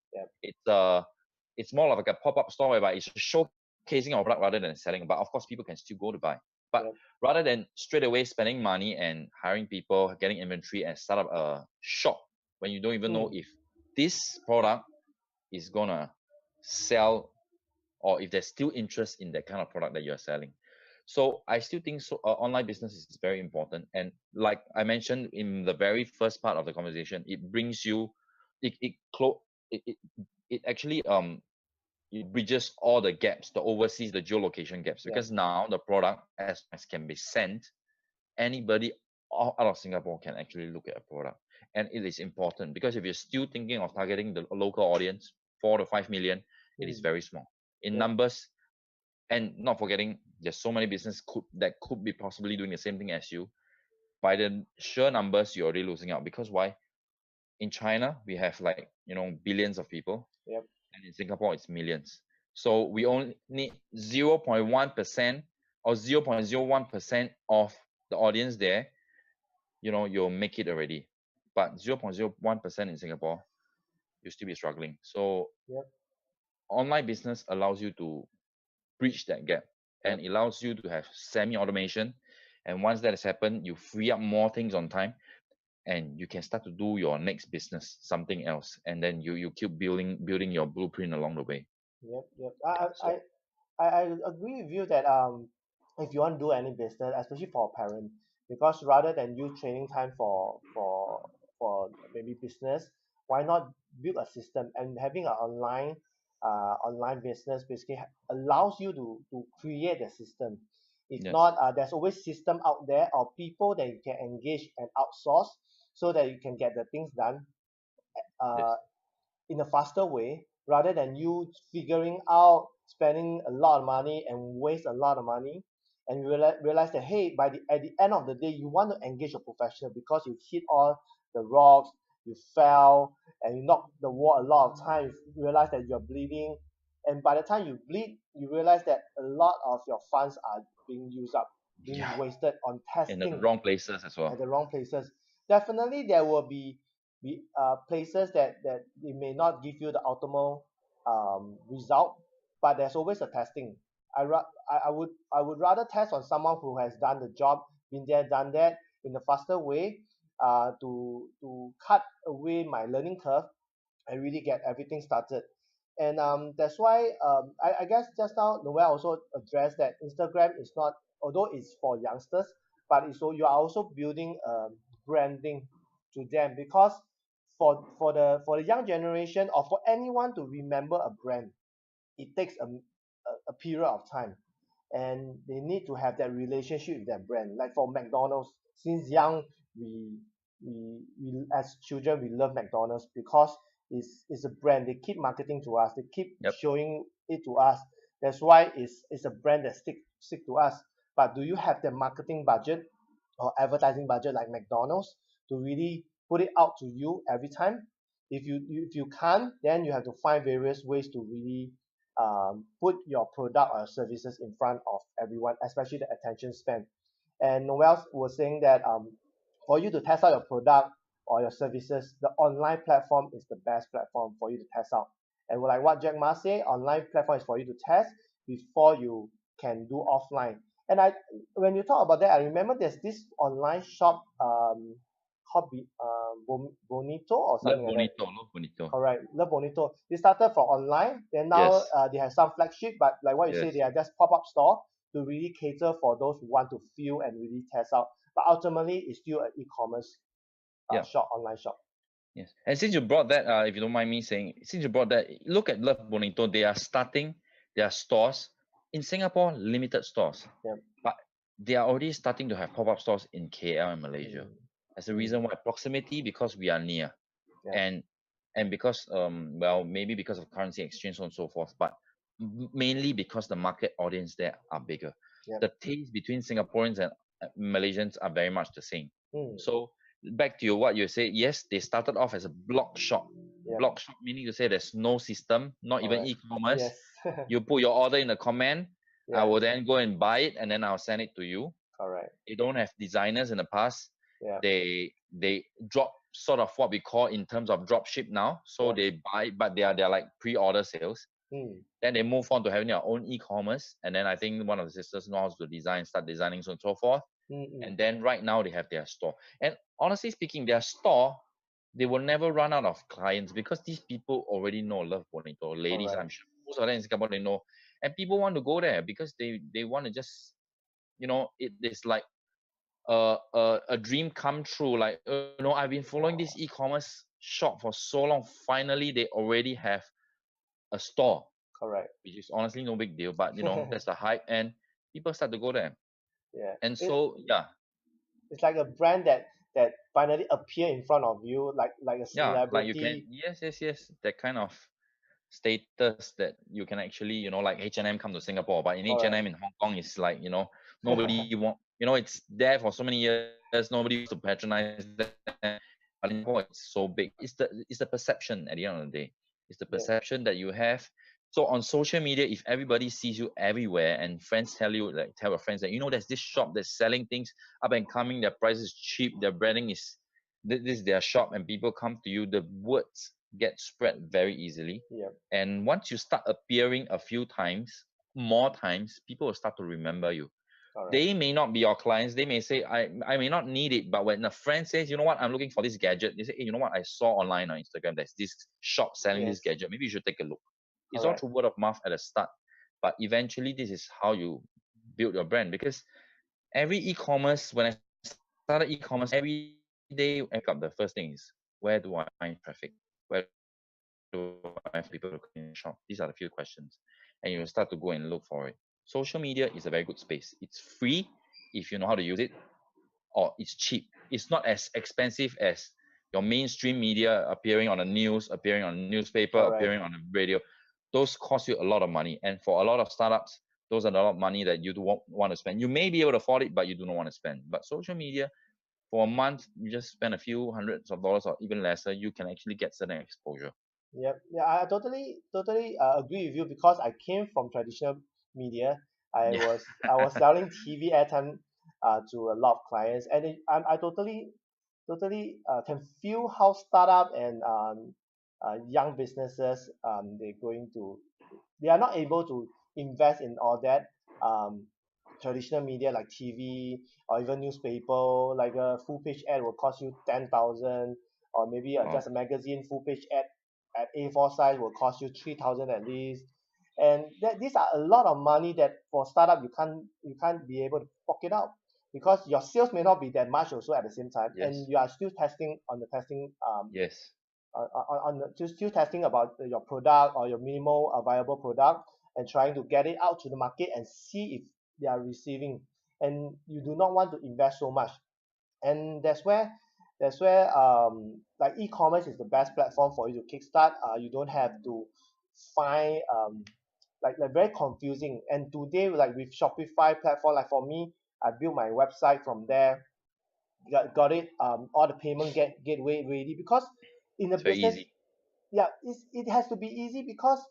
[SPEAKER 2] It's more like a pop-up store whereby it's showcasing our product rather than selling. But of course, people can still go to buy. But rather than straight away spending money and hiring people, getting inventory, and start up a shop when you don't even know if this product is gonna sell, or if there's still interest in that kind of product that you're selling. So I still think online business is very important. And like I mentioned in the very first part of the conversation, it brings you, it actually it bridges all the gaps, the overseas, the geolocation gaps, because now the product as can be sent, anybody out of Singapore can actually look at a product. And it is important, because if you're still thinking of targeting the local audience, 4 to 5 million, it is very small in numbers. And not forgetting, there's so many businesses that could be possibly doing the same thing as you. By the sheer numbers, you're already losing out. Because why? In China, we have billions of people, and in Singapore, it's millions. So we only need 0.1% or 0.01% of the audience there. You'll make it already. But 0.01% in Singapore, you'll still be struggling. So online business allows you to bridge that gap, and it allows you to have semi-automation. And once that has happened, you free up more things on time, and you can start to do your next business, something else, and then you keep building your blueprint along the way.
[SPEAKER 1] I agree with you that if you want to do any business, especially for a parent, because rather than you training time for maybe business, why not build a system? And having an online business basically allows you to create a system. If not, there's always system out there, or people that you can engage and outsource, so that you can get the things done in a faster way, rather than you figuring out spending a lot of money and waste a lot of money, and you realize that, hey, at the end of the day, you want to engage a professional because you hit all the rocks, you fell, and you knock the wall a lot of times. You realize that you're bleeding, and by the time you bleed, you realize that a lot of your funds are being used up, being
[SPEAKER 2] Yeah.
[SPEAKER 1] wasted on
[SPEAKER 2] In the
[SPEAKER 1] testing
[SPEAKER 2] wrong places as
[SPEAKER 1] at
[SPEAKER 2] well.
[SPEAKER 1] the wrong places. Definitely, there will be places that it may not give you the optimal result, but there's always a testing. I would rather test on someone who has done the job, been there, done that in a faster way, to cut away my learning curve and really get everything started. And that's why I guess just now Noel also addressed that Instagram is not, although it's for youngsters, but it's so you are also building branding to them, because for the young generation, or for anyone to remember a brand, it takes a period of time, and they need to have that relationship with that brand. Like for McDonald's, since young, we we as children we love McDonald's because it's a brand. They keep marketing to us. They keep
[SPEAKER 2] Yep.
[SPEAKER 1] showing it to us. That's why it's a brand that stick to us. But do you have the marketing budget or advertising budget like McDonald's to really put it out to you every time? If you can't, then you have to find various ways to really put your product or services in front of everyone, especially the attention span. And Noel was saying that for you to test out your product or your services, the online platform is the best platform for you to test out. And like what Jack Ma say, online platform is for you to test before you can do offline. And when you talk about that, I remember there's this online shop called Bonito or
[SPEAKER 2] Love
[SPEAKER 1] something like that.
[SPEAKER 2] Bonito, Love Bonito.
[SPEAKER 1] Correct. Love Bonito. They started from online. Then now
[SPEAKER 2] Yes.
[SPEAKER 1] they have some flagship, but like what you say,
[SPEAKER 2] Yes.
[SPEAKER 1] they are just pop-up store to really cater for those who want to feel and really test out. But ultimately, it's still an e-commerce
[SPEAKER 2] Yeah.
[SPEAKER 1] shop, online shop.
[SPEAKER 2] Yes. And since you brought that, if you don't mind me saying, since you brought that, look at Love Bonito. They are starting their stores in Singapore, limited stores,
[SPEAKER 1] Yeah.
[SPEAKER 2] but they are already starting to have pop-up stores in KL and Malaysia.
[SPEAKER 1] Mm,
[SPEAKER 2] As a
[SPEAKER 1] mm,
[SPEAKER 2] reason why, proximity, because we are near,
[SPEAKER 1] yeah.
[SPEAKER 2] and because well, maybe because of currency exchange, so on and so forth, but mainly because the market audience there are bigger.
[SPEAKER 1] Yeah.
[SPEAKER 2] The taste between Singaporeans and Malaysians are very much the same.
[SPEAKER 1] Mm,
[SPEAKER 2] So back to what you said, yes, they started off as a blog shop.
[SPEAKER 1] yeah.
[SPEAKER 2] Blog shop meaning to say there's no system, not even
[SPEAKER 1] Correct.
[SPEAKER 2] e-commerce.
[SPEAKER 1] Yes.
[SPEAKER 2] You put your order in the comment, I
[SPEAKER 1] Yes.
[SPEAKER 2] will then go and buy it, and then I'll send it to you.
[SPEAKER 1] Correct.
[SPEAKER 2] They don't have designers in the past.
[SPEAKER 1] Yeah.
[SPEAKER 2] They drop sort of what we call in terms of drop ship now. So
[SPEAKER 1] Yeah.
[SPEAKER 2] they buy, but they're like pre-order sales.
[SPEAKER 1] Mm,
[SPEAKER 2] Then they move on to having their own e-commerce. And then I think one of the sisters knows to design, start designing, so on and so forth.
[SPEAKER 1] mm, mm.
[SPEAKER 2] And then right now they have their store. And honestly speaking, their store, they will never run out of clients because these people already know Love Bonito. Ladies,
[SPEAKER 1] Correct.
[SPEAKER 2] I'm sure most of them in Singapore they know. And people want to go there because they want to just, it is like a dream come true. Like, I've been following this e-commerce shop for so long. Finally, they already have a store,
[SPEAKER 1] Correct.
[SPEAKER 2] which is honestly no big deal. But that's the hype, and people start to go there.
[SPEAKER 1] Yeah.
[SPEAKER 2] And so, yeah,
[SPEAKER 1] It's like a brand that finally appear in front of you, like a
[SPEAKER 2] yeah, like you can,
[SPEAKER 1] celebrity.
[SPEAKER 2] yes, yes, yes, that kind of status that you can actually, like H&M come to Singapore, but in H&M
[SPEAKER 1] Correct.
[SPEAKER 2] in Hong Kong, it's like, nobody want, it's there for so many years, nobody wants to patronize them. But in Singapore, it's so big. It's the perception at the end of the day. It's the
[SPEAKER 1] Yeah.
[SPEAKER 2] perception that you have. So on social media, if everybody sees you everywhere and friends tell you, like tell your friends that, there's this shop that's selling things up and coming, their price is cheap, their branding is, this is their shop, and people come to you, the words get spread very easily.
[SPEAKER 1] Yeah.
[SPEAKER 2] And once you start appearing a few times, more times, people will start to remember you.
[SPEAKER 1] Correct.
[SPEAKER 2] They may not be your clients. They may say, I may not need it. But when a friend says, you know what, I'm looking for this gadget, they say, hey, you know what, I saw online on Instagram, there's this shop selling this
[SPEAKER 1] Yes.
[SPEAKER 2] gadget. Maybe you should take a look. It's all
[SPEAKER 1] Correct.
[SPEAKER 2] through word of mouth at the start. But eventually, this is how you build your brand. Because every e-commerce, when I started e-commerce, every day I wake up, the first thing is, where do I find traffic? Where do I find people to come in the shop? These are the few questions. And you will start to go and look for it. Social media is a very good space. It's free if you know how to use it, or it's cheap. It's not as expensive as your mainstream media appearing on the news, appearing on the newspaper,
[SPEAKER 1] Correct.
[SPEAKER 2] appearing on the radio. Those cost you a lot of money. And for a lot of startups, those are a lot of money that you do want to spend. You may be able to afford it, but you do not want to spend. But social media, for a month, you just spend a few hundreds of dollars or even lesser, you can actually get certain exposure.
[SPEAKER 1] Yep. Yeah, I totally agree with you because I came from traditional media. I
[SPEAKER 2] Yeah.
[SPEAKER 1] was I was selling TV airtime to a lot of clients, and I totally can feel how startup and young businesses they are not able to invest in all that um, traditional media like TV or even newspaper. Like a full page ad will cost you 10,000, or maybe
[SPEAKER 2] Wow.
[SPEAKER 1] just a magazine full page ad at A4 size will cost you 3,000 at least. And these are a lot of money that for startup you can't be able to pocket out because your sales may not be that much also at the same time, and
[SPEAKER 2] Yes.
[SPEAKER 1] you are still testing on the testing
[SPEAKER 2] Yes.
[SPEAKER 1] still testing about your product or your minimal viable product, and trying to get it out to the market and see if they are receiving, and you do not want to invest so much. And that's where like e-commerce is the best platform for you to kickstart. You don't have to find like very confusing. And today, like with Shopify platform, like for me, I built my website from there, got it all the payment gateway ready, because in the
[SPEAKER 2] It's very
[SPEAKER 1] business,
[SPEAKER 2] easy.
[SPEAKER 1] yeah, it has to be easy. Because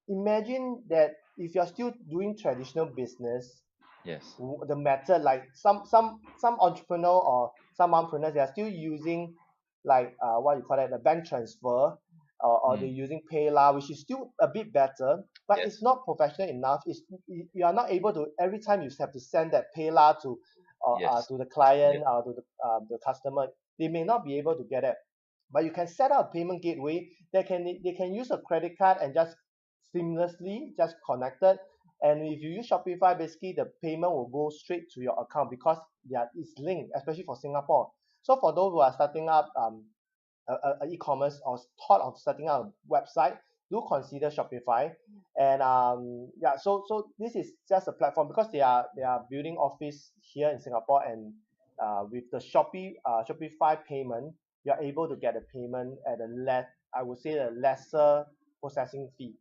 [SPEAKER 1] imagine that if you're still doing traditional business,
[SPEAKER 2] Yes.
[SPEAKER 1] the method, like some entrepreneur or some mompreneurs, they are still using like what you call it, the bank transfer, or they're
[SPEAKER 2] Mm.
[SPEAKER 1] using PayLah, which is still a bit better, but it's
[SPEAKER 2] Yes.
[SPEAKER 1] not professional enough. You are not able to every time you have to send that PayLah
[SPEAKER 2] Yes.
[SPEAKER 1] to the
[SPEAKER 2] Yep.
[SPEAKER 1] client or to the customer. They may not be able to get it, but you can set up a payment gateway. They can use a credit card and just seamlessly just connected. And if you use Shopify, basically the payment will go straight to your account because it's linked, especially for Singapore. So for those who are starting up e-commerce or thought of setting up a website, do consider Shopify. And yeah, so this is just a platform because they are building office here in Singapore. And with the Shopify payment, you're able to get a payment at a less, I would say, a lesser processing fee.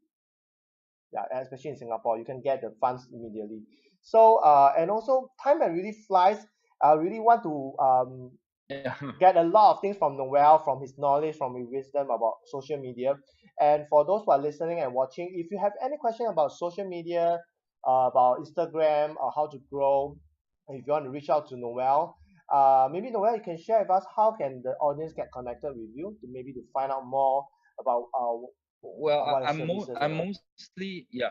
[SPEAKER 1] Yeah, especially in Singapore, you can get the funds immediately. So and also time that really flies. I really want to
[SPEAKER 2] Yeah.
[SPEAKER 1] get a lot of things from Noel, from his knowledge, from his wisdom about social media. And for those who are listening and watching, if you have any question about social media, about Instagram, or how to grow, if you want to reach out to Noel, maybe Noel, you can share with us how can the audience get connected with you to maybe to find out more about
[SPEAKER 2] Well,
[SPEAKER 1] about the services
[SPEAKER 2] I'm
[SPEAKER 1] and all.
[SPEAKER 2] mostly, yeah.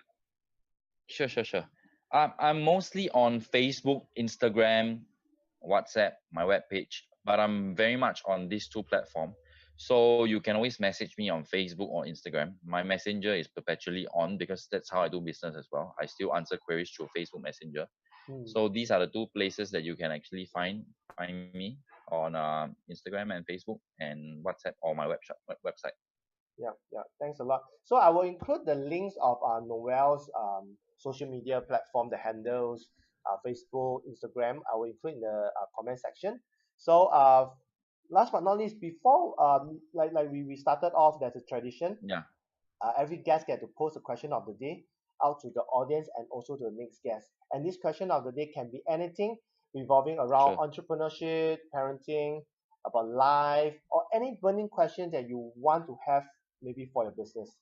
[SPEAKER 2] Sure. I'm mostly on Facebook, Instagram, WhatsApp, my webpage, but I'm very much on these two platforms. So you can always message me on Facebook or Instagram. My messenger is perpetually on because that's how I do business as well. I still answer queries through Facebook Messenger.
[SPEAKER 1] Hmm.
[SPEAKER 2] So these are the two places that you can actually find me on Instagram and Facebook and WhatsApp or my website.
[SPEAKER 1] Yeah, yeah. Thanks a lot. So I will include the links of Noel's social media platform, the handles, Facebook, Instagram. I will include in the comment section. So last but not least, before like we started off, there's a tradition.
[SPEAKER 2] Yeah,
[SPEAKER 1] Every guest get to post a question of the day out to the audience and also to the next guest. And this question of the day can be anything revolving around
[SPEAKER 2] sure.
[SPEAKER 1] entrepreneurship, parenting, about life, or any burning question that you want to have maybe for your business.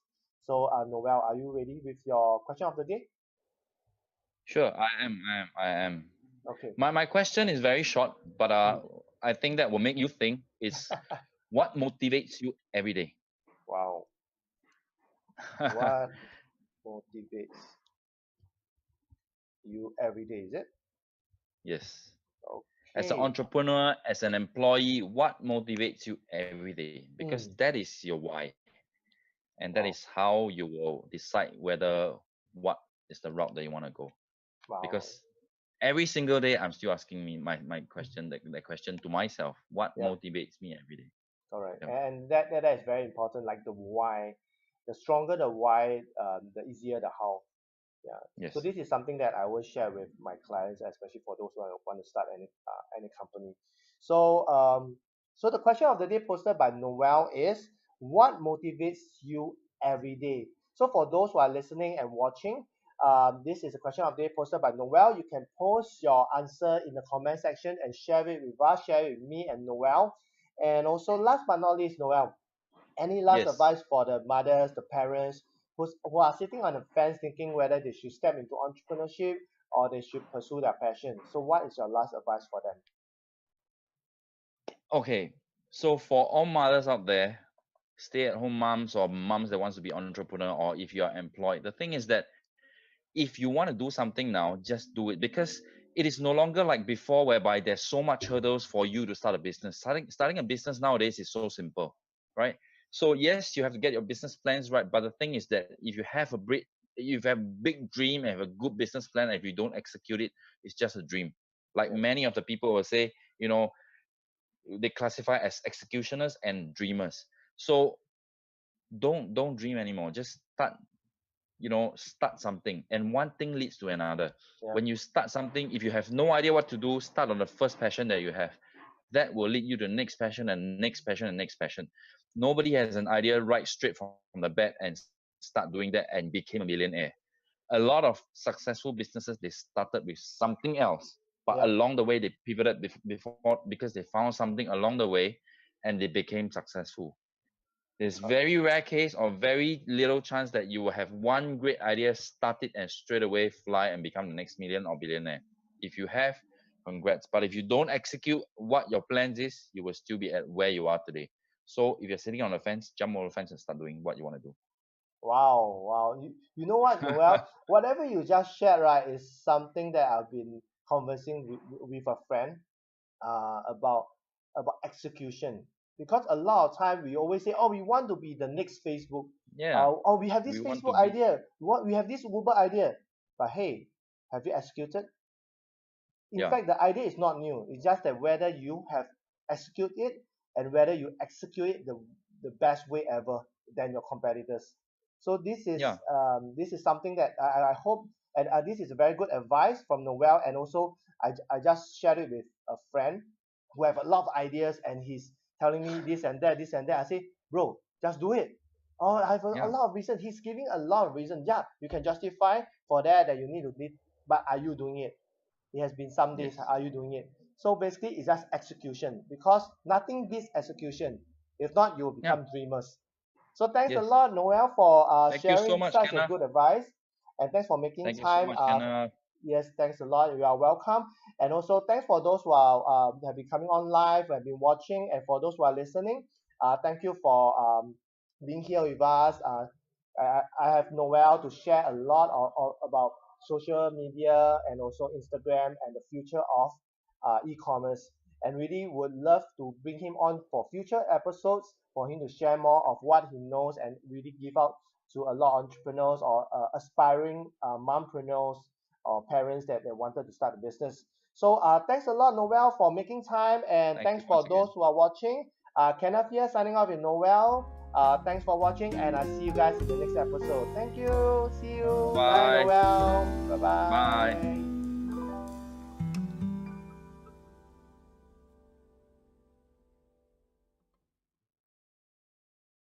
[SPEAKER 1] So, Noel, are you ready with your question of the day?
[SPEAKER 2] Sure, I am.
[SPEAKER 1] Okay.
[SPEAKER 2] My question is very short, but
[SPEAKER 1] Hmm.
[SPEAKER 2] I think that will make you think is what motivates you every day?
[SPEAKER 1] Wow. What motivates you every day? Is it?
[SPEAKER 2] Yes. As an
[SPEAKER 1] Okay.
[SPEAKER 2] entrepreneur, as an employee, what motivates you every day? Because
[SPEAKER 1] Hmm.
[SPEAKER 2] that is your why, and that is
[SPEAKER 1] Wow.
[SPEAKER 2] how you will decide whether what is the route that you want to go.
[SPEAKER 1] Wow.
[SPEAKER 2] Because every single day, I'm still asking me my question, that question to myself: what
[SPEAKER 1] Yeah.
[SPEAKER 2] motivates me every day?
[SPEAKER 1] Correct.
[SPEAKER 2] Yeah.
[SPEAKER 1] And that is very important. Like the why, the stronger the why, the easier the how. Yeah. So
[SPEAKER 2] Yes.
[SPEAKER 1] this is something that I will share with my clients, especially for those who want to start any company. So So the question of the day posted by Noel is, what motivates you every day? So for those who are listening and watching, this is a question of the day posted by Noel. You can post your answer in the comment section and share it with us, share it with me and Noel. And also, last but not least, Noel, any last
[SPEAKER 2] Yes.
[SPEAKER 1] advice for the mothers, the parents who are sitting on the fence thinking whether they should step into entrepreneurship or they should pursue their passion? So what is your last advice for them?
[SPEAKER 2] Okay. So for all mothers out there, stay-at-home moms or moms that wants to be entrepreneur, or if you are employed, the thing is that if you want to do something now, just do it, because it is no longer like before whereby there's so much hurdles for you to start a business. Starting a business nowadays is so simple, right? So yes, you have to get your business plans right, but the thing is that if you have a big dream and have a good business plan, if you don't execute it, it's just a dream. Like
[SPEAKER 1] Yes.
[SPEAKER 2] many of the people will say, they classify as executioners and dreamers. So don't dream anymore. Just start something, and one thing leads to another.
[SPEAKER 1] Yeah.
[SPEAKER 2] When you start something, if you have no idea what to do, start on the first passion that you have. That will lead you to the next passion and next passion and next passion. Nobody has an idea right straight from the bat and start doing that and became a millionaire. A lot of successful businesses, they started with something else, but
[SPEAKER 1] Yeah.
[SPEAKER 2] along the way they pivoted before, because they found something along the way and they became successful. There's very rare case or very little chance that you will have one great idea, start it, and straight away fly and become the next million or billionaire. If you have, congrats. But if you don't execute what your plans is, you will still be at where you are today. So if you're sitting on the fence, jump over the fence and start doing what you want to do.
[SPEAKER 1] Wow, wow. You know what, Noel? Whatever you just shared, right, is something that I've been conversing with a friend about execution. Because a lot of time we always say, oh, we want to be the next Facebook.
[SPEAKER 2] Yeah,
[SPEAKER 1] Oh, we have this
[SPEAKER 2] we want to
[SPEAKER 1] Facebook
[SPEAKER 2] be.
[SPEAKER 1] idea. We have this Uber idea. But hey, have you executed? In
[SPEAKER 2] Yeah,
[SPEAKER 1] fact, the idea is not new. It's just that whether you have executed it and whether you execute it the best way ever than your competitors. So
[SPEAKER 2] yeah,
[SPEAKER 1] this is something that I hope, and this is a very good advice from Noel. And also, I just shared it with a friend who have a lot of ideas, and he's telling me this and that, this and that. I say, bro, just do it. Oh, I have a
[SPEAKER 2] yeah,
[SPEAKER 1] lot of reasons. He's giving a lot of reasons. Yeah, you can justify for that you need to need, but are you doing it? It has been some days.
[SPEAKER 2] yes,
[SPEAKER 1] Are you doing it? So basically, it's just execution, because nothing beats execution. If not, you will
[SPEAKER 2] yeah,
[SPEAKER 1] become dreamers. So thanks a
[SPEAKER 2] yes.
[SPEAKER 1] lot, Noel, for
[SPEAKER 2] Thank you so
[SPEAKER 1] sharing
[SPEAKER 2] much,
[SPEAKER 1] such a
[SPEAKER 2] Kenneth.
[SPEAKER 1] good advice, and thanks for making
[SPEAKER 2] Thank you so
[SPEAKER 1] time.
[SPEAKER 2] much, Kenneth.
[SPEAKER 1] Yes, thanks a lot. You are welcome. And also thanks for those who are have been coming on live, have been watching, and for those who are listening. Thank you for being here with us. I have Noel to share a lot about social media and also Instagram and the future of e-commerce. And really would love to bring him on for future episodes for him to share more of what he knows and really give out to a lot of entrepreneurs or aspiring mompreneurs or parents that they wanted to start a business. So thanks a lot, Noel, for making time, and
[SPEAKER 2] Thank
[SPEAKER 1] thanks
[SPEAKER 2] you
[SPEAKER 1] for
[SPEAKER 2] once
[SPEAKER 1] those
[SPEAKER 2] again.
[SPEAKER 1] who are watching. Kenneth here signing off with Noel. Thanks for watching, and I see you guys in the next episode. Thank you. See you. Bye,
[SPEAKER 2] Bye.
[SPEAKER 1] Noel. Bye
[SPEAKER 2] Bye.
[SPEAKER 1] bye.